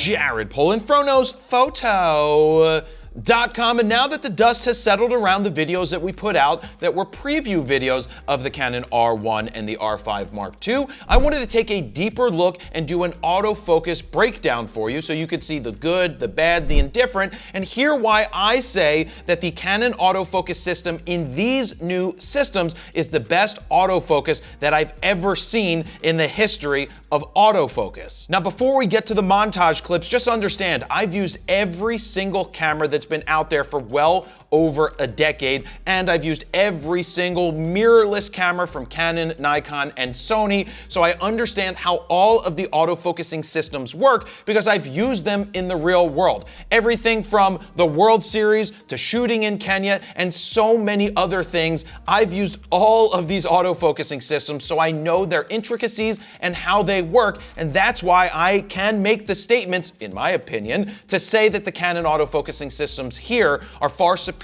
Jared Polin, Photo.com, and now that the dust has settled around the videos that we put out that were preview videos of the Canon R1 and the R5 Mark II, I wanted to take a deeper look and do an autofocus breakdown for you so you could see the good, the bad, the indifferent, and hear why I say that the Canon autofocus system in these new systems is the best autofocus that I've ever seen in the history of autofocus. Now, before we get to the montage clips, just understand, I've used every single camera that's been out there for well over a decade, and I've used every single mirrorless camera from Canon, Nikon, and Sony, so I understand how all of the autofocusing systems work because I've used them in the real world. Everything from the World Series to shooting in Kenya and so many other things, I've used all of these autofocusing systems, so I know their intricacies and how they work, and that's why I can make the statements, in my opinion, to say that the Canon autofocusing systems here are far superior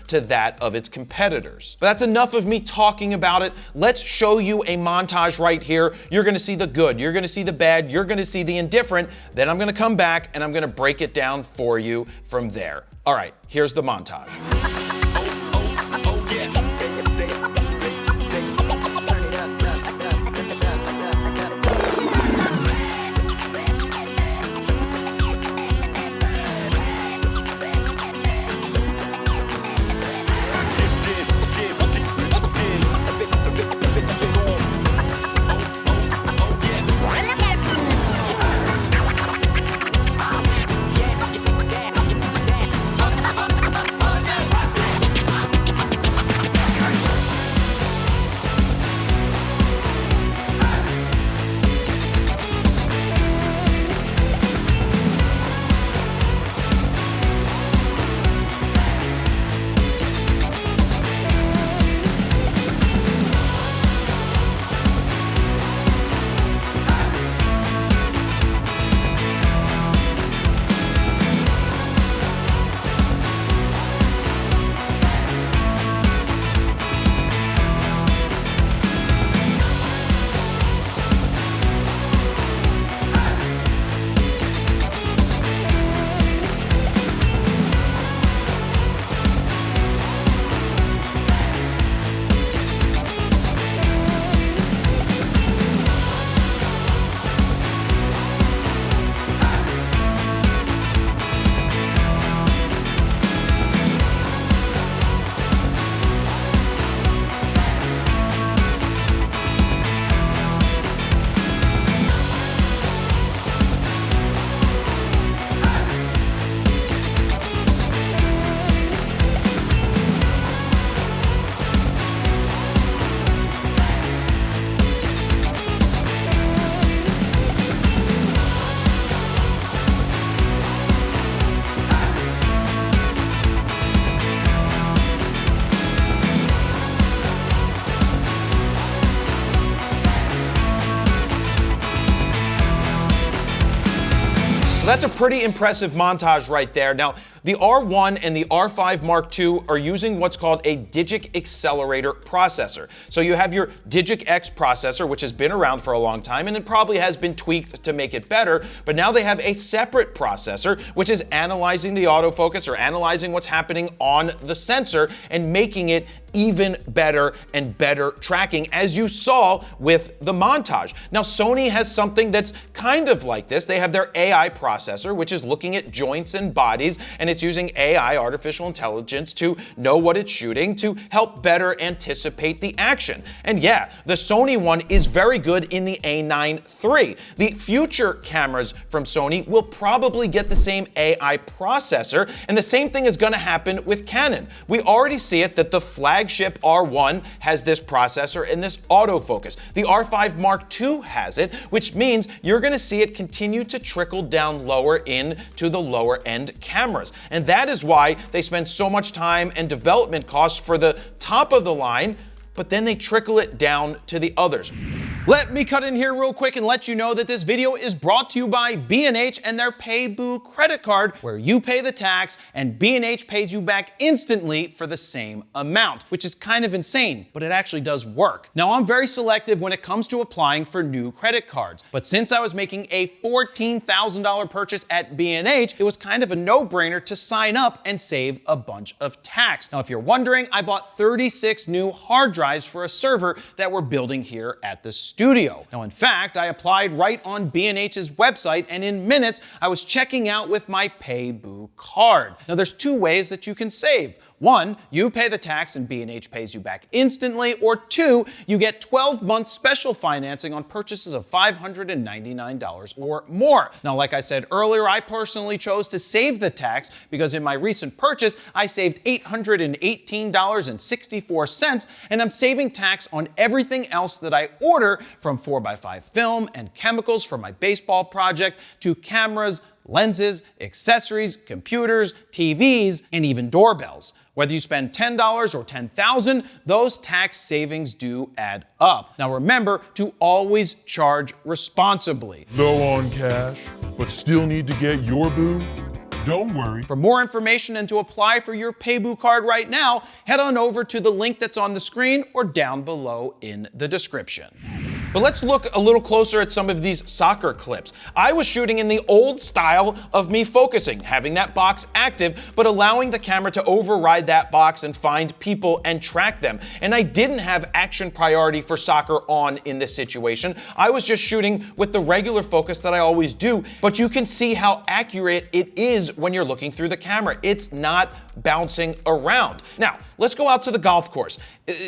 to that of its competitors. But that's enough of me talking about it. Let's show you a montage right here. You're gonna see the good, you're gonna see the bad, you're gonna see the indifferent, then I'm gonna come back and I'm gonna break it down for you from there. All right, here's the montage. So that's a pretty impressive montage right there. Now, the R1 and the R5 Mark II are using what's called a digic accelerator processor. So you have your digic X processor, which has been around for a long time, and it probably has been tweaked to make it better, but now they have a separate processor, which is analyzing the autofocus or analyzing what's happening on the sensor and making it even better and better tracking, as you saw with the montage. Now, Sony has something that's kind of like this. They have their AI processor, which is looking at joints and bodies, and it's using AI, artificial intelligence, to know what it's shooting to help better anticipate the action. And yeah, the Sony one is very good in the A9 III. The future cameras from Sony will probably get the same AI processor, and the same thing is gonna happen with Canon. We already see it that the flagship R1 has this processor and this autofocus. The R5 Mark II has it, which means you're gonna see it continue to trickle down lower into the lower end cameras. And that is why they spend so much time and development costs for the top of the line, but then they trickle it down to the others. Let me cut in here real quick and let you know that this video is brought to you by B&H and their payboo credit card, where you pay the tax and B&H pays you back instantly for the same amount, which is kind of insane, but it actually does work. Now, I'm very selective when it comes to applying for new credit cards, but since I was making a $14,000 purchase at B&H, it was kind of a no-brainer to sign up and save a bunch of tax. Now, if you're wondering, I bought 36 new hard drives for a server that we're building here at the studio. Now, in fact, I applied right on B&H's website, and in minutes, I was checking out with my payboo card. Now, there's two ways that you can save. One, you pay the tax and B&H pays you back instantly, or two, you get 12 months special financing on purchases of $599 or more. Now, like I said earlier, I personally chose to save the tax because in my recent purchase, I saved $818.64, and I'm saving tax on everything else that I order, from 4x5 film and chemicals for my baseball project to cameras, lenses, accessories, computers, TVs, and even doorbells. Whether you spend $10 or $10,000, those tax savings do add up. Now remember to always charge responsibly. Low on cash, but still need to get your boo? Don't worry. For more information and to apply for your payboo card right now, head on over to the link that's on the screen or down below in the description. But let's look a little closer at some of these soccer clips. I was shooting in the old style of me focusing, having that box active, but allowing the camera to override that box and find people and track them. And I didn't have action priority for soccer on in this situation. I was just shooting with the regular focus that I always do, but you can see how accurate it is when you're looking through the camera. It's not bouncing around. Now, let's go out to the golf course.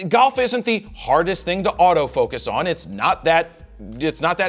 Golf isn't the hardest thing to autofocus on. It's not that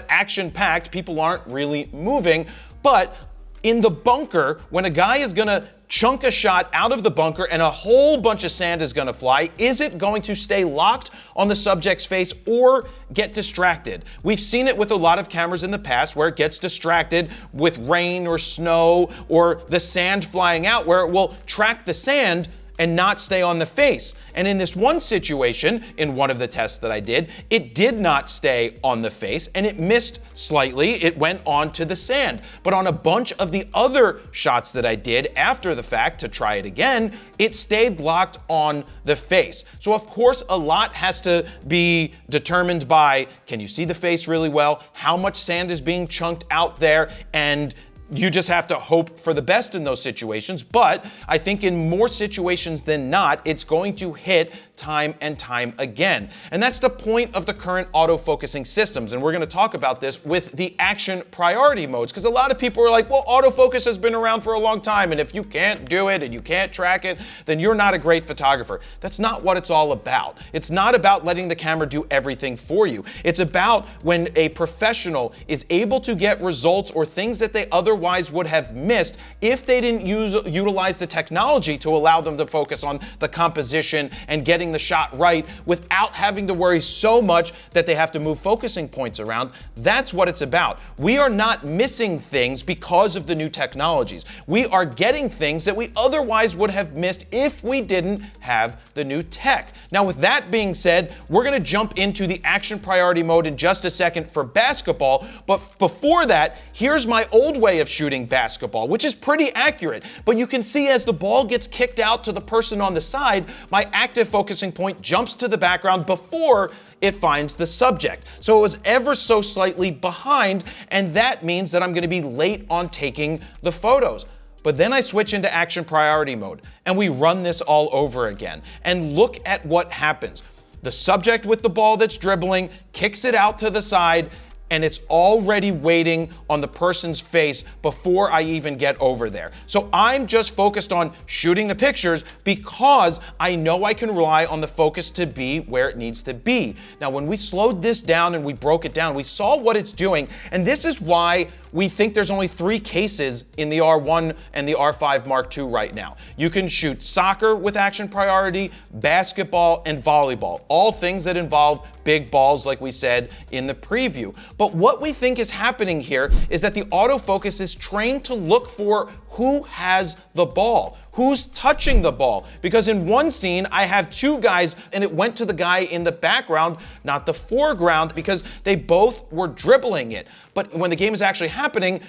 action-packed. People aren't really moving. But in the bunker, when a guy is gonna chunk a shot out of the bunker and a whole bunch of sand is gonna fly, is it going to stay locked on the subject's face or get distracted? We've seen it with a lot of cameras in the past where it gets distracted with rain or snow or the sand flying out, where it will track the sand and not stay on the face. And in this one situation, in one of the tests that I did, it did not stay on the face and it missed slightly. It went on to the sand. But on a bunch of the other shots that I did after the fact to try it again, it stayed locked on the face. So of course, a lot has to be determined by, can you see the face really well? How much sand is being chunked out there? And you just have to hope for the best in those situations. But I think in more situations than not, it's going to hit time and time again. And that's the point of the current autofocusing systems. And we're going to talk about this with the action priority modes, because a lot of people are like, well, autofocus has been around for a long time, and if you can't do it and you can't track it, then you're not a great photographer. That's not what it's all about. It's not about letting the camera do everything for you. It's about when a professional is able to get results or things that they otherwise would have missed if they didn't utilize the technology to allow them to focus on the composition and getting the shot right without having to worry so much that they have to move focusing points around. That's what it's about. We are not missing things because of the new technologies. We are getting things that we otherwise would have missed if we didn't have the new tech. Now, with that being said, we're going to jump into the action priority mode in just a second for basketball. But before that, here's my old way of shooting basketball, which is pretty accurate. But you can see as the ball gets kicked out to the person on the side, my active focusing point jumps to the background before it finds the subject. So it was ever so slightly behind, and that means that I'm going to be late on taking the photos. But then I switch into action priority mode and we run this all over again. And look at what happens. The subject with the ball that's dribbling kicks it out to the side, and it's already waiting on the person's face before I even get over there. So I'm just focused on shooting the pictures because I know I can rely on the focus to be where it needs to be. Now, when we slowed this down and we broke it down, we saw what it's doing, and this is why we think there's only 3 cases in the R1 and the R5 Mark II right now. You can shoot soccer with action priority, basketball, and volleyball, all things that involve big balls like we said in the preview. But what we think is happening here is that the autofocus is trained to look for who has the ball, who's touching the ball. Because in one scene, I have two guys and it went to the guy in the background, not the foreground, because they both were dribbling it. But when the game is actually happening,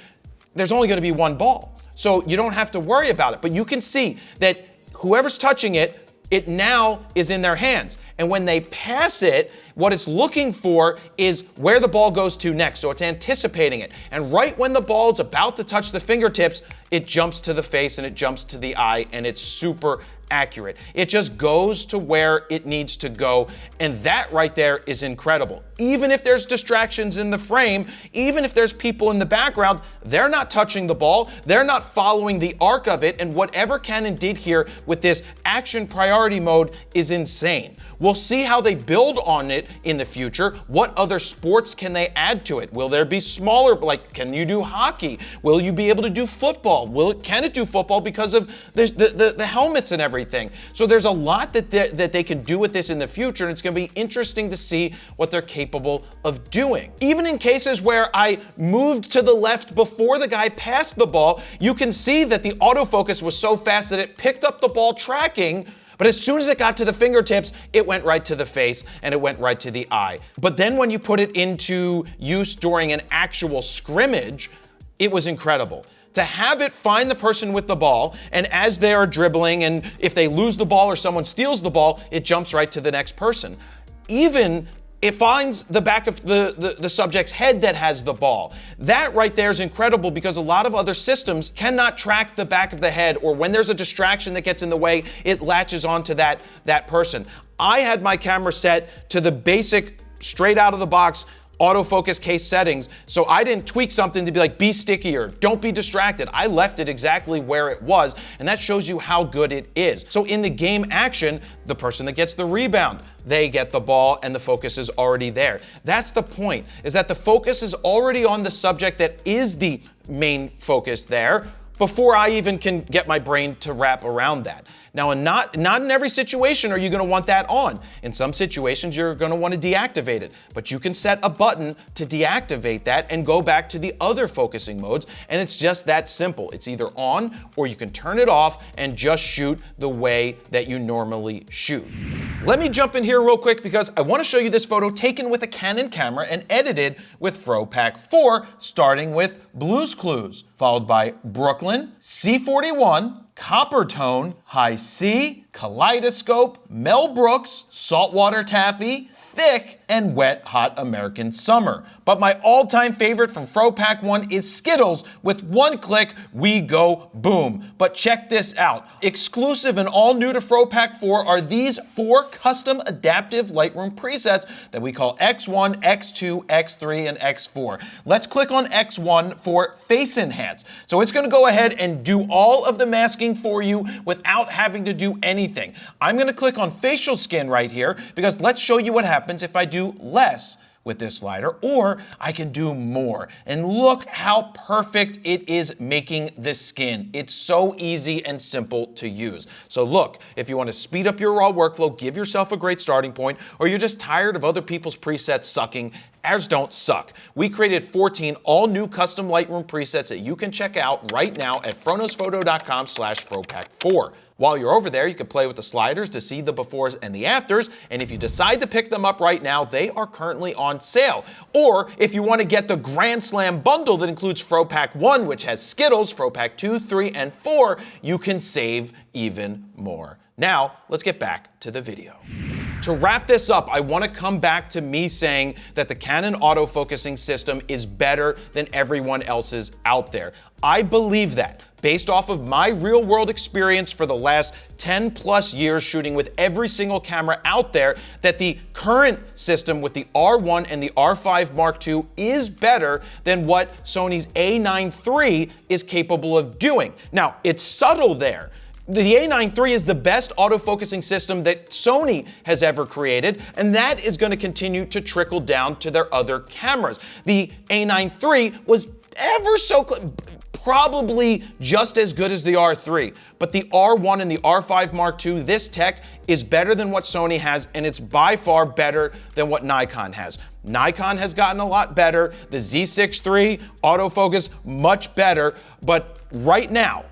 there's only going to be one ball. So you don't have to worry about it. But you can see that whoever's touching it, it now is in their hands. And when they pass it, what it's looking for is where the ball goes to next. So it's anticipating it. And right when the ball is about to touch the fingertips, it jumps to the face and it jumps to the eye, and it's super accurate. It just goes to where it needs to go. And that right there is incredible. Even if there's distractions in the frame, even if there's people in the background, they're not touching the ball. They're not following the arc of it. And whatever Canon did here with this action priority mode is insane. We'll see how they build on it in the future. What other sports can they add to it? Will there be smaller, like, can you do hockey? Will you be able to do football? Can it do football because of the helmets and everything? So there's a lot that they can do with this in the future, and it's gonna be interesting to see what they're capable of doing. Even in cases where I moved to the left before the guy passed the ball, you can see that the autofocus was so fast that it picked up the ball tracking, but as soon as it got to the fingertips, it went right to the face and it went right to the eye. But then when you put it into use during an actual scrimmage, it was incredible. To have it find the person with the ball, and as they are dribbling, and if they lose the ball or someone steals the ball, it jumps right to the next person. Even it finds the back of the subject's head that has the ball. That right there is incredible because a lot of other systems cannot track the back of the head, or when there's a distraction that gets in the way, it latches onto that person. I had my camera set to the basic, straight out of the box, autofocus case settings, so I didn't tweak something to be like, be stickier, don't be distracted. I left it exactly where it was, and that shows you how good it is. So in the game action, the person that gets the rebound, they get the ball and the focus is already there. That's the point, is that the focus is already on the subject that is the main focus there, before I even can get my brain to wrap around that. Now, not in every situation are you gonna want that on. In some situations, you're gonna wanna deactivate it, but you can set a button to deactivate that and go back to the other focusing modes, and it's just that simple. It's either on, or you can turn it off and just shoot the way that you normally shoot. Let me jump in here real quick because I wanna show you this photo taken with a Canon camera and edited with FroPack 4, starting with Blue's Clues, followed by Brooklyn, C41, Copper Tone, High C, Kaleidoscope, Mel Brooks, Saltwater Taffy, Thick, and Wet Hot American Summer. But my all-time favorite from FroPack 1 is Skittles. With one click, we go boom. But check this out. Exclusive and all new to FroPack 4 are these 4 custom adaptive Lightroom presets that we call X1, X2, X3, and X4. Let's click on X1 for Face Enhance. So it's gonna go ahead and do all of the masking for you without having to do anything. I'm gonna click on Facial Skin right here because let's show you what happens if I do less with this slider, or I can do more. And look how perfect it is making this skin. It's so easy and simple to use. So look, if you want to speed up your raw workflow, give yourself a great starting point, or you're just tired of other people's presets sucking, ours don't suck. We created 14 all new custom Lightroom presets that you can check out right now at froknosphoto.com/FroPack4. While you're over there, you can play with the sliders to see the befores and the afters, and if you decide to pick them up right now, they are currently on sale. Or if you want to get the Grand Slam bundle that includes FroPack 1, which has Skittles, FroPack 2, 3, and 4, you can save even more. Now, let's get back to the video. To wrap this up, I want to come back to me saying that the Canon autofocusing system is better than everyone else's out there. I believe that based off of my real world experience for the last 10 plus years shooting with every single camera out there, that the current system with the R1 and the R5 Mark II is better than what Sony's A9 III is capable of doing. Now, it's subtle there. The A9 III is the best autofocusing system that Sony has ever created, and that is going to continue to trickle down to their other cameras. The A9 III was ever so probably just as good as the R3, but the R1 and the R5 Mark II, this tech is better than what Sony has, and it's by far better than what Nikon has. Nikon has gotten a lot better. The Z6 III autofocus, much better, but right now,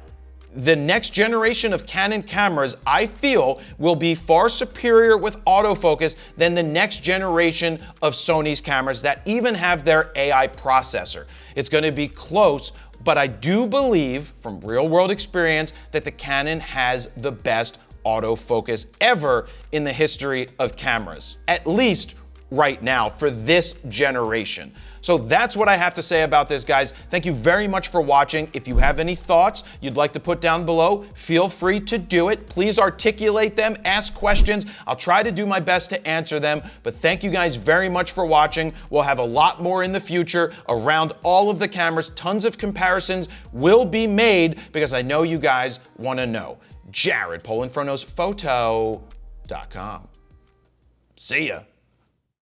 The next generation of Canon cameras, I feel, will be far superior with autofocus than the next generation of Sony's cameras that even have their AI processor. It's going to be close, but I do believe, from real-world experience, that the Canon has the best autofocus ever in the history of cameras. At least right now for this generation. So that's what I have to say about this, guys. Thank you very much for watching. If you have any thoughts you'd like to put down below, feel free to do it. Please articulate them, ask questions. I'll try to do my best to answer them, but thank you guys very much for watching. We'll have a lot more in the future around all of the cameras. Tons of comparisons will be made because I know you guys want to know. Jared, PolinFroKnowsPhoto.com. See ya.